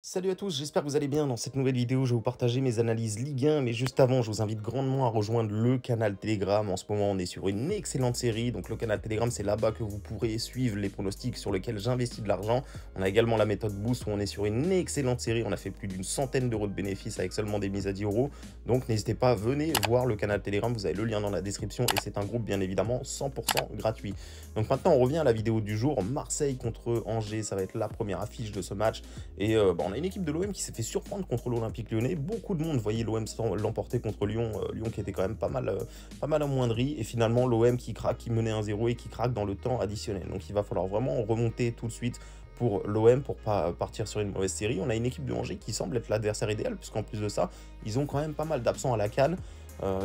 Salut à tous, j'espère que vous allez bien. Dans cette nouvelle vidéo, je vais vous partager mes analyses Ligue 1, mais juste avant, je vous invite grandement à rejoindre le canal Telegram. En ce moment, on est sur une excellente série, donc le canal Telegram, c'est là-bas que vous pourrez suivre les pronostics sur lesquels j'investis de l'argent. On a également la méthode Boost où on est sur une excellente série, on a fait plus d'une centaine d'euros de bénéfices avec seulement des mises à 10 euros. Donc n'hésitez pas, venez voir le canal Telegram, vous avez le lien dans la description et c'est un groupe bien évidemment 100% gratuit. Donc maintenant, on revient à la vidéo du jour, Marseille contre Angers, ça va être la première affiche de ce match. Et on a une équipe de l'OM qui s'est fait surprendre contre l'Olympique Lyonnais. Beaucoup de monde voyait l'OM l'emporter contre Lyon. Lyon qui était quand même pas mal amoindri. Et finalement, l'OM qui craque, qui menait 1-0 et qui craque dans le temps additionnel. Donc il va falloir vraiment remonter tout de suite pour l'OM pour pas partir sur une mauvaise série. On a une équipe de Angers qui semble être l'adversaire idéal, puisqu'en plus de ça, ils ont quand même pas mal d'absents à la CAN.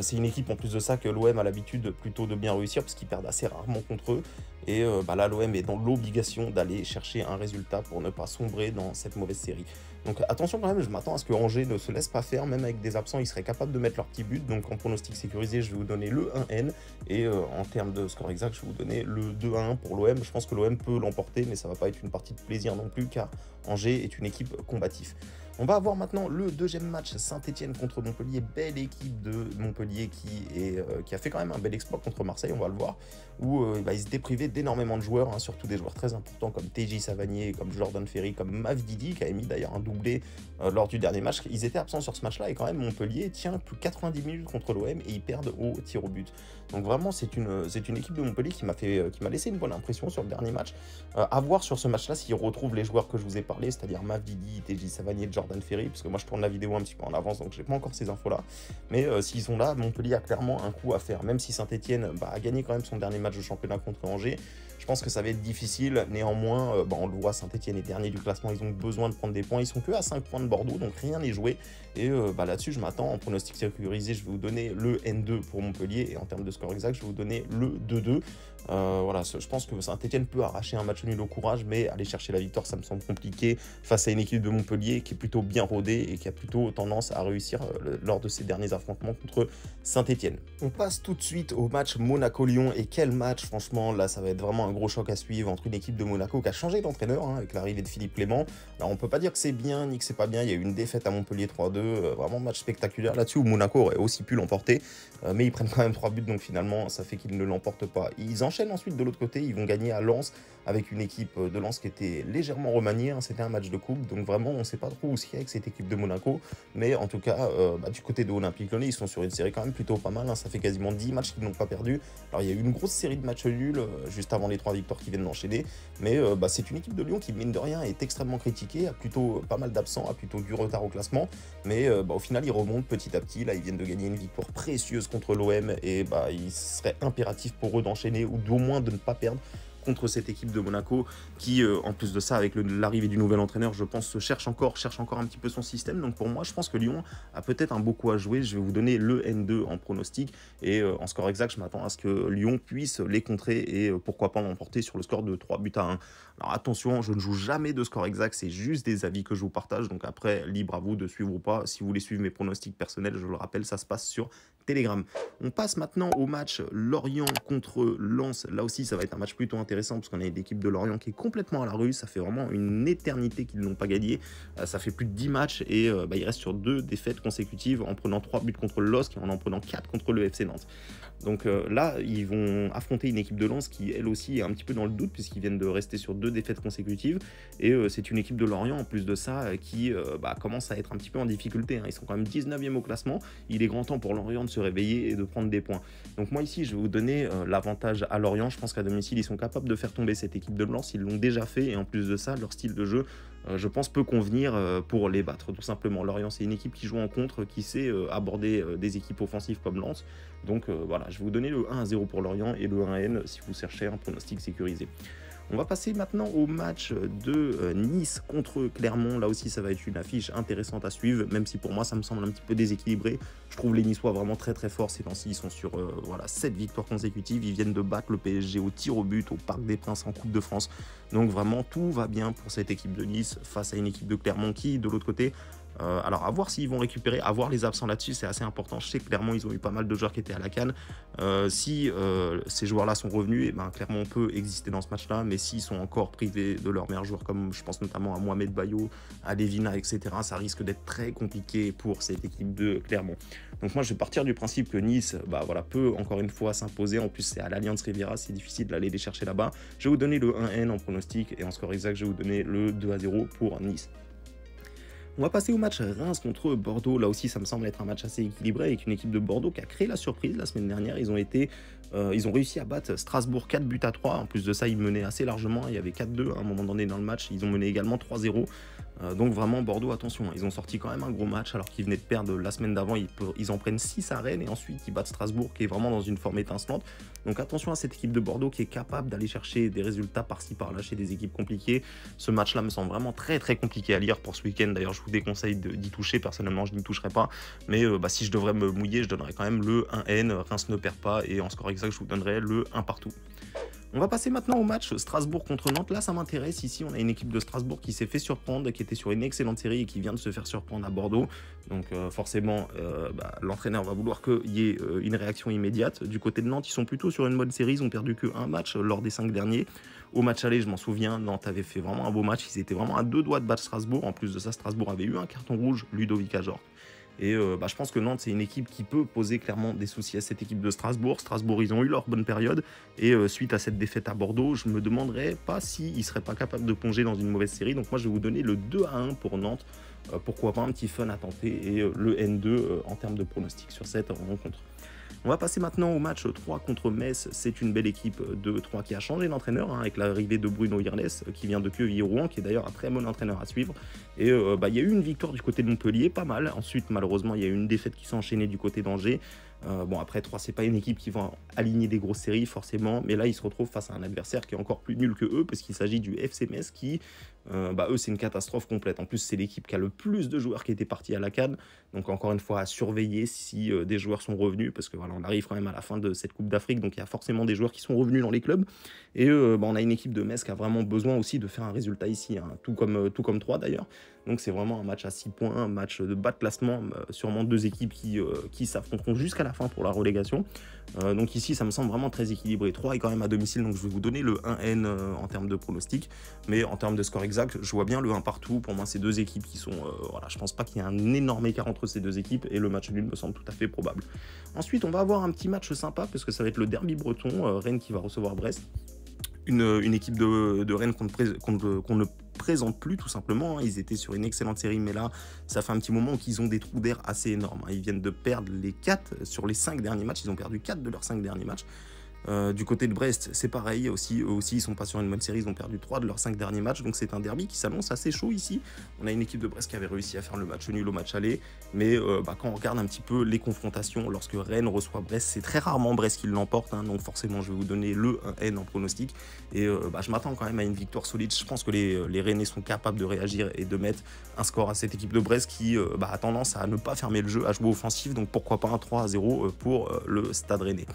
C'est une équipe en plus de ça que l'OM a l'habitude plutôt de bien réussir parce qu'ils perdent assez rarement contre eux. Et là, l'OM est dans l'obligation d'aller chercher un résultat pour ne pas sombrer dans cette mauvaise série. Donc attention quand même, je m'attends à ce que Angers ne se laisse pas faire, même avec des absents, ils seraient capables de mettre leur petit but. Donc en pronostic sécurisé, je vais vous donner le 1N. Et en termes de score exact, je vais vous donner le 2-1 pour l'OM. Je pense que l'OM peut l'emporter, mais ça va pas être une partie de plaisir non plus, car Angers est une équipe combative. On va avoir maintenant le deuxième match, Saint-Etienne contre Montpellier. Belle équipe de Montpellier qui a fait quand même un bel exploit contre Marseille, on va le voir, où ils étaient privés d'énormément de joueurs, hein, surtout des joueurs très importants comme TJ Savanier, comme Jordan Ferry, comme Mavdidi, qui a émis d'ailleurs un doublé lors du dernier match. Ils étaient absents sur ce match-là et quand même Montpellier tient plus de 90 minutes contre l'OM et ils perdent au tir au but. Donc vraiment, c'est une équipe de Montpellier qui m'a laissé une bonne impression sur le dernier match. À voir sur ce match-là s'ils retrouvent les joueurs que je vous ai parlé, c'est-à-dire Mavdidi, TJ Savanier, Jordan Ferry, parce que moi je tourne la vidéo un petit peu en avance, donc j'ai pas encore ces infos-là. Mais s'ils sont là, Montpellier a clairement un coup à faire, même si Saint-Etienne a gagné quand même son dernier match de championnat contre Angers. Je pense que ça va être difficile, néanmoins, on le voit, Saint-Etienne est dernier du classement, ils ont besoin de prendre des points, ils sont que à 5 points de Bordeaux, donc rien n'est joué. Et là-dessus, je m'attends, en pronostic sécurisé, je vais vous donner le N2 pour Montpellier, et en termes de score exact, je vais vous donner le 2-2. Voilà, je pense que Saint-Etienne peut arracher un match nul au courage, mais aller chercher la victoire, ça me semble compliqué face à une équipe de Montpellier qui est plutôt bien rodée et qui a plutôt tendance à réussir lors de ses derniers affrontements contre Saint-Etienne. On passe tout de suite au match Monaco-Lyon, et quel match, franchement, là ça va être vraiment un gros choc à suivre entre une équipe de Monaco qui a changé d'entraîneur avec l'arrivée de Philippe Clément. Alors on peut pas dire que c'est bien ni que c'est pas bien, il y a eu une défaite à Montpellier 3-2, vraiment match spectaculaire là-dessus où Monaco aurait aussi pu l'emporter, mais ils prennent quand même 3 buts, donc finalement ça fait qu'ils ne l'emportent pas. Ils enchaînent ensuite de l'autre côté, ils vont gagner à Lens avec une équipe de Lens qui était légèrement remaniée, hein, c'était un match de coupe, donc vraiment on sait pas trop où c'est avec cette équipe de Monaco, mais en tout cas du côté de Olympique Lyonnais, ils sont sur une série quand même plutôt pas mal, hein, ça fait quasiment 10 matchs qu'ils n'ont pas perdu. Alors il y a eu une grosse série de matchs nuls juste avant les 3 victoires qui viennent d'enchaîner, mais c'est une équipe de Lyon qui mine de rien est extrêmement critiquée, a plutôt pas mal d'absents, a plutôt du retard au classement, mais au final ils remontent petit à petit. Là ils viennent de gagner une victoire précieuse contre l'OM et il serait impératif pour eux d'enchaîner ou d'au moins de ne pas perdre contre cette équipe de Monaco qui, en plus de ça, avec l'arrivée du nouvel entraîneur, je pense, cherche encore un petit peu son système. Donc pour moi, je pense que Lyon a peut-être un beau coup à jouer. Je vais vous donner le N2 en pronostic et en score exact, je m'attends à ce que Lyon puisse les contrer et pourquoi pas l'emporter sur le score de 3-1. Alors attention, je ne joue jamais de score exact, c'est juste des avis que je vous partage. Donc après, libre à vous de suivre ou pas. Si vous voulez suivre mes pronostics personnels, je le rappelle, ça se passe sur Telegram. On passe maintenant au match Lorient contre Lens. Là aussi, ça va être un match plutôt intéressant parce qu'on a une équipe de Lorient qui est complètement à la rue. Ça fait vraiment une éternité qu'ils n'ont pas gagné. Ça fait plus de 10 matchs et ils restent sur 2 défaites consécutives en prenant 3 buts contre le LOSC et en prenant 4 contre le FC Nantes. Donc là, ils vont affronter une équipe de Lens qui, elle aussi, est un petit peu dans le doute puisqu'ils viennent de rester sur 2 défaites consécutives. Et c'est une équipe de Lorient, en plus de ça, qui commence à être un petit peu en difficulté, hein. Ils sont quand même 19e au classement. Il est grand temps pour Lorient de se réveiller et de prendre des points. Donc moi ici, je vais vous donner l'avantage à Lorient. Je pense qu'à domicile, ils sont capables de faire tomber cette équipe de Lens. Ils l'ont déjà fait et en plus de ça, leur style de jeu, je pense, peut convenir pour les battre, tout simplement. Lorient, c'est une équipe qui joue en contre, qui sait aborder des équipes offensives comme Lens. Donc voilà, je vais vous donner le 1-0 pour Lorient et le 1N si vous cherchez un pronostic sécurisé. On va passer maintenant au match de Nice contre Clermont. Là aussi, ça va être une affiche intéressante à suivre, même si pour moi, ça me semble un petit peu déséquilibré. Je trouve les Niçois vraiment très très forts ces temps-ci. Ils sont sur 7 victoires consécutives. Ils viennent de battre le PSG au tir au but, au Parc des Princes en Coupe de France. Donc vraiment, tout va bien pour cette équipe de Nice face à une équipe de Clermont qui, de l'autre côté, Alors, à voir s'ils vont récupérer, à voir les absents là-dessus, c'est assez important. Je sais que clairement, ils ont eu pas mal de joueurs qui étaient à la CAN. Si ces joueurs-là sont revenus, et ben, clairement, on peut exister dans ce match-là. Mais s'ils sont encore privés de leurs meilleurs joueurs, comme je pense notamment à Mohamed Bayo, à Levina, etc., ça risque d'être très compliqué pour cette équipe de Clermont. Donc moi, je vais partir du principe que Nice voilà, peut encore une fois s'imposer. En plus, c'est à l'Allianz Riviera, c'est difficile d'aller les chercher là-bas. Je vais vous donner le 1N en pronostic et en score exact, je vais vous donner le 2-0 pour Nice. On va passer au match Reims contre Bordeaux. Là aussi, ça me semble être un match assez équilibré avec une équipe de Bordeaux qui a créé la surprise la semaine dernière. Ils ont réussi à battre Strasbourg 4-3. En plus de ça, ils menaient assez largement. Il y avait 4-2 à un moment donné dans le match. Ils ont mené également 3-0. Donc vraiment, Bordeaux, attention, ils ont sorti quand même un gros match alors qu'ils venaient de perdre la semaine d'avant. Ils en prennent 6 à Rennes et ensuite ils battent Strasbourg qui est vraiment dans une forme étincelante. Donc attention à cette équipe de Bordeaux qui est capable d'aller chercher des résultats par-ci par-là chez des équipes compliquées. Ce match-là me semble vraiment très très compliqué à lire pour ce week-end. D'ailleurs, je vous déconseille d'y toucher. Personnellement, je n'y toucherai pas. Mais si je devrais me mouiller, je donnerais quand même le 1N. Reims ne perd pas et en score exact, je vous donnerai le 1 partout. On va passer maintenant au match Strasbourg contre Nantes. Là, ça m'intéresse. Ici, on a une équipe de Strasbourg qui s'est fait surprendre, qui était sur une excellente série et qui vient de se faire surprendre à Bordeaux. Donc forcément, l'entraîneur va vouloir qu'il y ait une réaction immédiate. Du côté de Nantes, ils sont plutôt sur une bonne série. Ils ont perdu qu'un match lors des 5 derniers. Au match aller, je m'en souviens, Nantes avait fait vraiment un beau match. Ils étaient vraiment à 2 doigts de battre Strasbourg. En plus de ça, Strasbourg avait eu un carton rouge, Ludovic Ajor. Et je pense que Nantes, c'est une équipe qui peut poser clairement des soucis à cette équipe de Strasbourg. Strasbourg, ils ont eu leur bonne période. Et suite à cette défaite à Bordeaux, je me demanderais pas s'ils ne seraient pas capables de plonger dans une mauvaise série. Donc moi, je vais vous donner le 2-1 pour Nantes. Pourquoi pas un petit fun à tenter. Et le N2 en termes de pronostic sur cette rencontre. On va passer maintenant au match 3 contre Metz. C'est une belle équipe de 3 qui a changé d'entraîneur avec l'arrivée de Bruno Irles qui vient de Quevilly-Rouen, qui est d'ailleurs un très bon entraîneur à suivre. Et il y a eu une victoire du côté de Montpellier, pas mal. Ensuite, malheureusement, il y a eu une défaite qui s'est enchaînée du côté d'Angers. Après 3, c'est pas une équipe qui va aligner des grosses séries forcément, mais là ils se retrouvent face à un adversaire qui est encore plus nul que eux parce qu'il s'agit du FC Metz qui, eux c'est une catastrophe complète. En plus c'est l'équipe qui a le plus de joueurs qui étaient partis à la CAN, donc encore une fois à surveiller si des joueurs sont revenus parce que voilà, on arrive quand même à la fin de cette Coupe d'Afrique, donc il y a forcément des joueurs qui sont revenus dans les clubs et on a une équipe de Metz qui a vraiment besoin aussi de faire un résultat ici, tout comme 3 d'ailleurs. Donc c'est vraiment un match à 6 points, un match de bas de classement, sûrement 2 équipes qui s'affronteront jusqu'à la fin pour la relégation. Donc ici, ça me semble vraiment très équilibré. 3 est quand même à domicile, donc je vais vous donner le 1N en termes de pronostic. Mais en termes de score exact, je vois bien le 1 partout. Pour moi, c'est 2 équipes qui sont... voilà, je pense pas qu'il y ait un énorme écart entre ces 2 équipes et le match nul me semble tout à fait probable. Ensuite, on va avoir un petit match sympa parce que ça va être le derby breton, Rennes qui va recevoir Brest. Une équipe de Rennes qu'on ne présente plus tout simplement. Ils étaient sur une excellente série, mais là, ça fait un petit moment qu'ils ont des trous d'air assez énormes. Ils viennent de perdre les 4 sur les 5 derniers matchs. Ils ont perdu 4 de leurs 5 derniers matchs. Du côté de Brest, c'est pareil aussi. Eux aussi, ils sont pas sur une bonne série. Ils ont perdu 3 de leurs 5 derniers matchs. Donc c'est un derby qui s'annonce assez chaud ici. On a une équipe de Brest qui avait réussi à faire le match nul au match aller. Mais quand on regarde un petit peu les confrontations, lorsque Rennes reçoit Brest, c'est très rarement Brest qui l'emporte. Donc forcément, je vais vous donner le 1N en pronostic. Et je m'attends quand même à une victoire solide. Je pense que les Rennais sont capables de réagir et de mettre un score à cette équipe de Brest qui a tendance à ne pas fermer le jeu, à jouer offensif. Donc pourquoi pas un 3-0 pour le Stade Rennais.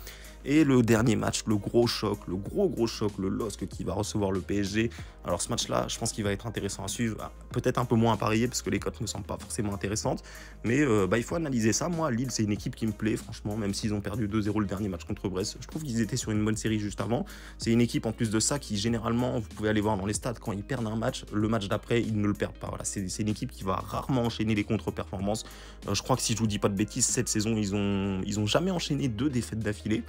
Et le dernier match, le gros choc, le gros choc, le LOSC qui va recevoir le PSG. Alors ce match-là, je pense qu'il va être intéressant à suivre. Peut-être un peu moins à parier parce que les cotes ne me semblent pas forcément intéressantes. Mais il faut analyser ça. Moi, Lille, c'est une équipe qui me plaît, franchement, même s'ils ont perdu 2-0 le dernier match contre Brest. Je trouve qu'ils étaient sur une bonne série juste avant. C'est une équipe en plus de ça qui, généralement, vous pouvez aller voir dans les stades, quand ils perdent un match, le match d'après, ils ne le perdent pas. Voilà, c'est une équipe qui va rarement enchaîner les contre-performances. Je crois que si je vous dis pas de bêtises, cette saison, ils ont jamais enchaîné 2 défaites d'affilée.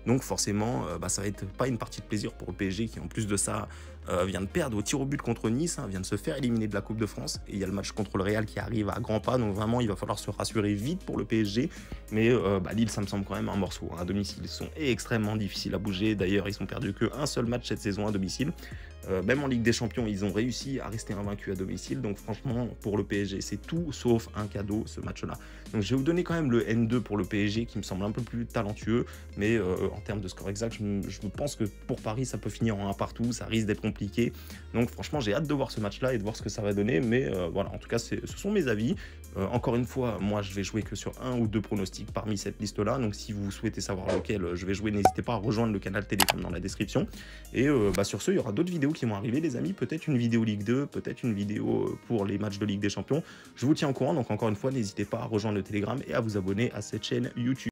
Donc forcément, ça va être pas une partie de plaisir pour le PSG qui en plus de ça vient de perdre au tir au but contre Nice, vient de se faire éliminer de la Coupe de France. Et il y a le match contre le Real qui arrive à grands pas, donc vraiment il va falloir se rassurer vite pour le PSG. Mais Lille, ça me semble quand même un morceau. À domicile, ils sont extrêmement difficiles à bouger. D'ailleurs, ils n'ont perdu qu'un seul match cette saison à domicile. Même en Ligue des Champions, ils ont réussi à rester invaincus à domicile. Donc franchement, pour le PSG, c'est tout sauf un cadeau ce match-là. Donc je vais vous donner quand même le N2 pour le PSG qui me semble un peu plus talentueux. Mais en termes de score exact, je pense que pour Paris, ça peut finir en 1 partout. Ça risque d'être compliqué. Donc franchement, j'ai hâte de voir ce match-là et de voir ce que ça va donner. Mais voilà, en tout cas, ce sont mes avis. Encore une fois, moi, je vais jouer que sur 1 ou 2 pronostics parmi cette liste-là. Donc si vous souhaitez savoir lequel je vais jouer, n'hésitez pas à rejoindre le canal Télécom dans la description. Et sur ce, il y aura d'autres vidéos vidéos qui vont arriver, les amis. Peut-être une vidéo Ligue 2, peut-être une vidéo pour les matchs de Ligue des Champions. Je vous tiens au courant. Donc, encore une fois, n'hésitez pas à rejoindre le Telegram et à vous abonner à cette chaîne YouTube.